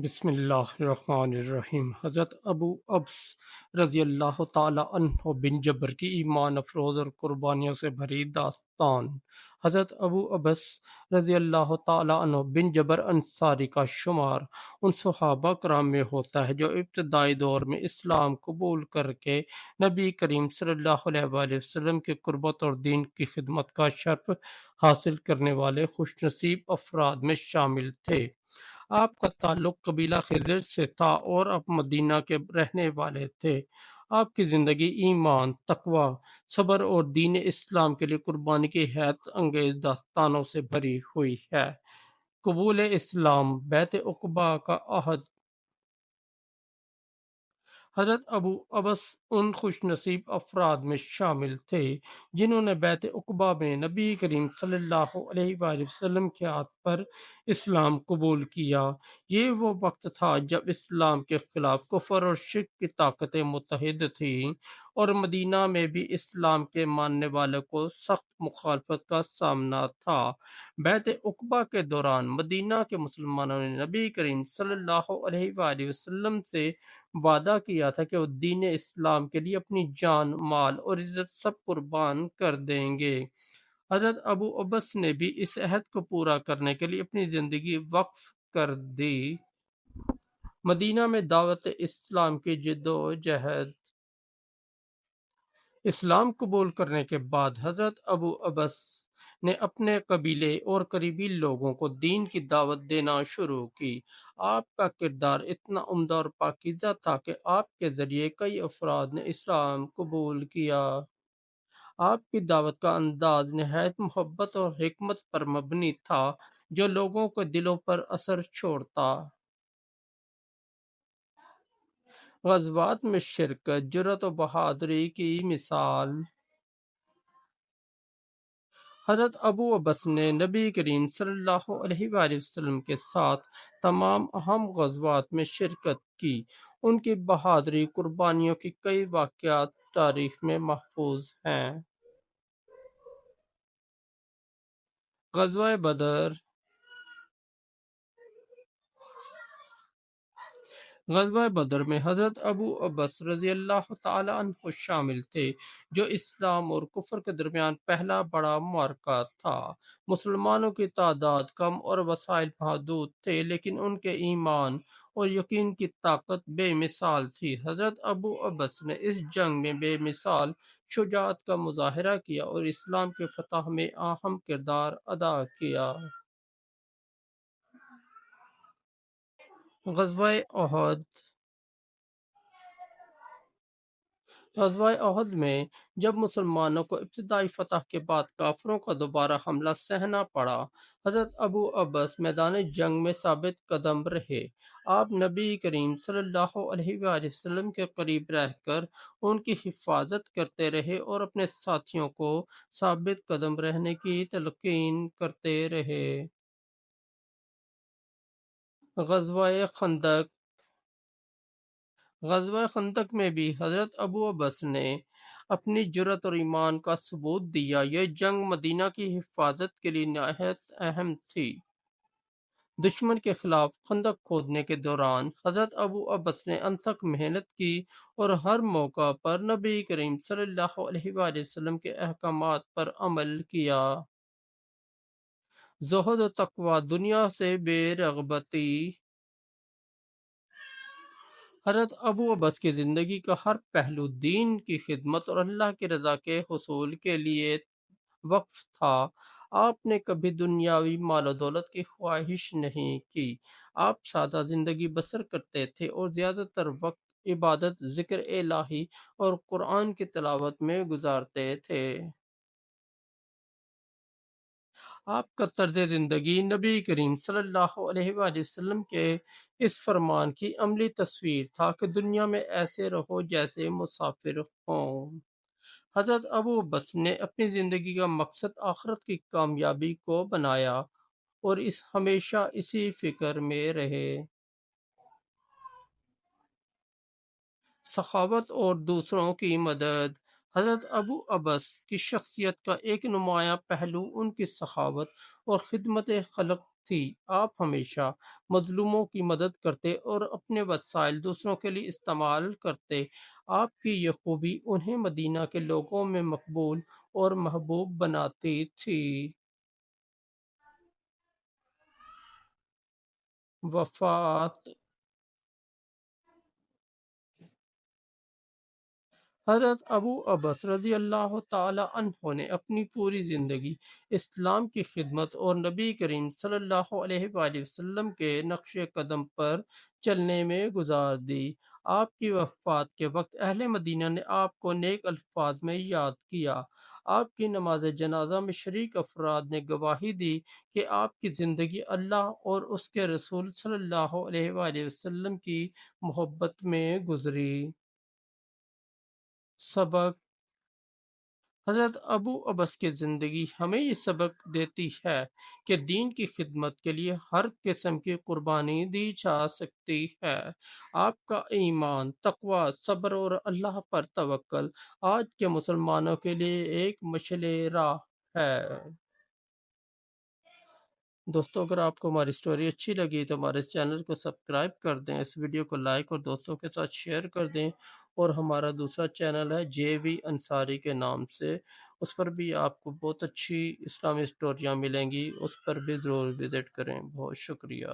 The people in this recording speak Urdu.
بسم اللہ الرحمن الرحیم۔ حضرت ابو ابس رضی اللہ تعالی عنہ بن جبر کی ایمان افروز اور قربانیوں سے بھری داستان۔ حضرت ابو ابس رضی اللہ تعالی عنہ بن جبر انصاری کا شمار ان صحابہ کرام میں ہوتا ہے جو ابتدائی دور میں اسلام قبول کر کے نبی کریم صلی اللہ علیہ وآلہ وسلم کے قربت اور دین کی خدمت کا شرف حاصل کرنے والے خوش نصیب افراد میں شامل تھے۔ آپ کا تعلق قبیلہ خضر سے تھا اور آپ مدینہ کے رہنے والے تھے۔ آپ کی زندگی ایمان، تقوی، صبر اور دین اسلام کے لیے قربانی کی حیرت انگیز داستانوں سے بھری ہوئی ہے۔ قبول اسلام، بیعت عقبہ کا عہد۔ حضرت ابو ابس ان خوش نصیب افراد میں شامل تھے جنہوں نے بیعت عقبہ میں نبی کریم صلی اللہ علیہ وآلہ وسلم کے ہاتھ پر اسلام قبول کیا۔ یہ وہ وقت تھا جب اسلام کے خلاف کفر اور شرک کی طاقتیں متحد تھیں اور مدینہ میں بھی اسلام کے ماننے والوں کو سخت مخالفت کا سامنا تھا۔ بیعت عقبہ کے دوران مدینہ کے مسلمانوں نے نبی کریم صلی اللہ علیہ وآلہ وسلم سے وعدہ کیا تھا کہ وہ دین اسلام کے لیے اپنی جان، مال اور عزت سب قربان کر دیں گے۔ حضرت ابو عبس نے بھی اس عہد کو پورا کرنے کے لیے اپنی زندگی وقف کر دی۔ مدینہ میں دعوت اسلام کی جدوجہد۔ اسلام قبول کرنے کے بعد حضرت ابو عبس نے اپنے قبیلے اور قریبی لوگوں کو دین کی دعوت دینا شروع کی۔ آپ کا کردار اتنا عمدہ اور پاکیزہ تھا کہ آپ کے ذریعے کئی افراد نے اسلام قبول کیا۔ آپ کی دعوت کا انداز نہایت محبت اور حکمت پر مبنی تھا جو لوگوں کے دلوں پر اثر چھوڑتا۔ غزوات میں شرکت، جرأت و بہادری کی مثال۔ حضرت ابو عبس نے نبی کریم صلی اللہ علیہ وآلہ وسلم کے ساتھ تمام اہم غزوات میں شرکت کی۔ ان کی بہادری قربانیوں کی کئی واقعات تاریخ میں محفوظ ہیں۔ غزوہ بدر۔ غزوہ بدر میں حضرت ابو عبس رضی اللہ تعالی عنہ شامل تھے جو اسلام اور کفر کے درمیان پہلا بڑا معرکہ تھا۔ مسلمانوں کی تعداد کم اور وسائل محدود تھے لیکن ان کے ایمان اور یقین کی طاقت بے مثال تھی۔ حضرت ابو عبس نے اس جنگ میں بے مثال شجاعت کا مظاہرہ کیا اور اسلام کی فتح میں اہم کردار ادا کیا۔ غزوہ احد۔ غزوہ احد میں جب مسلمانوں کو ابتدائی فتح کے بعد کافروں کا دوبارہ حملہ سہنا پڑا، حضرت ابو عبس میدان جنگ میں ثابت قدم رہے۔ آپ نبی کریم صلی اللہ علیہ وآلہ وسلم کے قریب رہ کر ان کی حفاظت کرتے رہے اور اپنے ساتھیوں کو ثابت قدم رہنے کی تلقین کرتے رہے۔ غزوہ خندق۔ غزوہ خندق میں بھی حضرت ابو عبس نے اپنی جرأت اور ایمان کا ثبوت دیا۔ یہ جنگ مدینہ کی حفاظت کے لیے نہایت اہم تھی۔ دشمن کے خلاف خندق کھودنے کے دوران حضرت ابو عبس نے انتھک محنت کی اور ہر موقع پر نبی کریم صلی اللہ علیہ وآلہ وسلم کے احکامات پر عمل کیا۔ زہد و تقوی، دنیا سے بے رغبتی۔ حضرت ابو عبس کی زندگی کا ہر پہلو دین کی خدمت اور اللہ کی رضا کے حصول کے لیے وقف تھا۔ آپ نے کبھی دنیاوی مال و دولت کی خواہش نہیں کی۔ آپ سادہ زندگی بسر کرتے تھے اور زیادہ تر وقت عبادت، ذکر الہی اور قرآن کی تلاوت میں گزارتے تھے۔ آپ کا طرز زندگی نبی کریم صلی اللہ علیہ وآلہ وسلم کے اس فرمان کی عملی تصویر تھا کہ دنیا میں ایسے رہو جیسے مسافر ہوں۔ حضرت ابو عبس نے اپنی زندگی کا مقصد آخرت کی کامیابی کو بنایا اور ہمیشہ اسی فکر میں رہے۔ سخاوت اور دوسروں کی مدد۔ حضرت ابو عبس کی شخصیت کا ایک نمایاں پہلو ان کی سخاوت اور خدمت خلق تھی۔ آپ ہمیشہ مظلوموں کی مدد کرتے اور اپنے وسائل دوسروں کے لیے استعمال کرتے۔ آپ کی یہ خوبی انہیں مدینہ کے لوگوں میں مقبول اور محبوب بناتی تھی۔ وفات حضرت ابو عبس رضی اللہ تعالی عنہ نے اپنی پوری زندگی اسلام کی خدمت اور نبی کریم صلی اللہ علیہ وآلہ وسلم کے نقش قدم پر چلنے میں گزار دی۔ آپ کی وفات کے وقت اہل مدینہ نے آپ کو نیک الفاظ میں یاد کیا۔ آپ کی نماز جنازہ میں شریک افراد نے گواہی دی کہ آپ کی زندگی اللہ اور اس کے رسول صلی اللہ علیہ وآلہ وسلم کی محبت میں گزری۔ سبق: حضرت ابو عبس کی زندگی ہمیں یہ سبق دیتی ہے کہ دین کی خدمت کے لیے ہر قسم کی قربانی دی جا سکتی ہے۔ آپ کا ایمان، تقوی، صبر اور اللہ پر توکل آج کے مسلمانوں کے لیے ایک مشعل راہ ہے۔ دوستو، اگر آپ کو ہماری سٹوری اچھی لگی تو ہمارے اس چینل کو سبسکرائب کر دیں، اس ویڈیو کو لائک اور دوستوں کے ساتھ شیئر کر دیں، اور ہمارا دوسرا چینل ہے جے وی انصاری کے نام سے، اس پر بھی آپ کو بہت اچھی اسلامی سٹوریاں ملیں گی، اس پر بھی ضرور وزٹ کریں۔ بہت شکریہ۔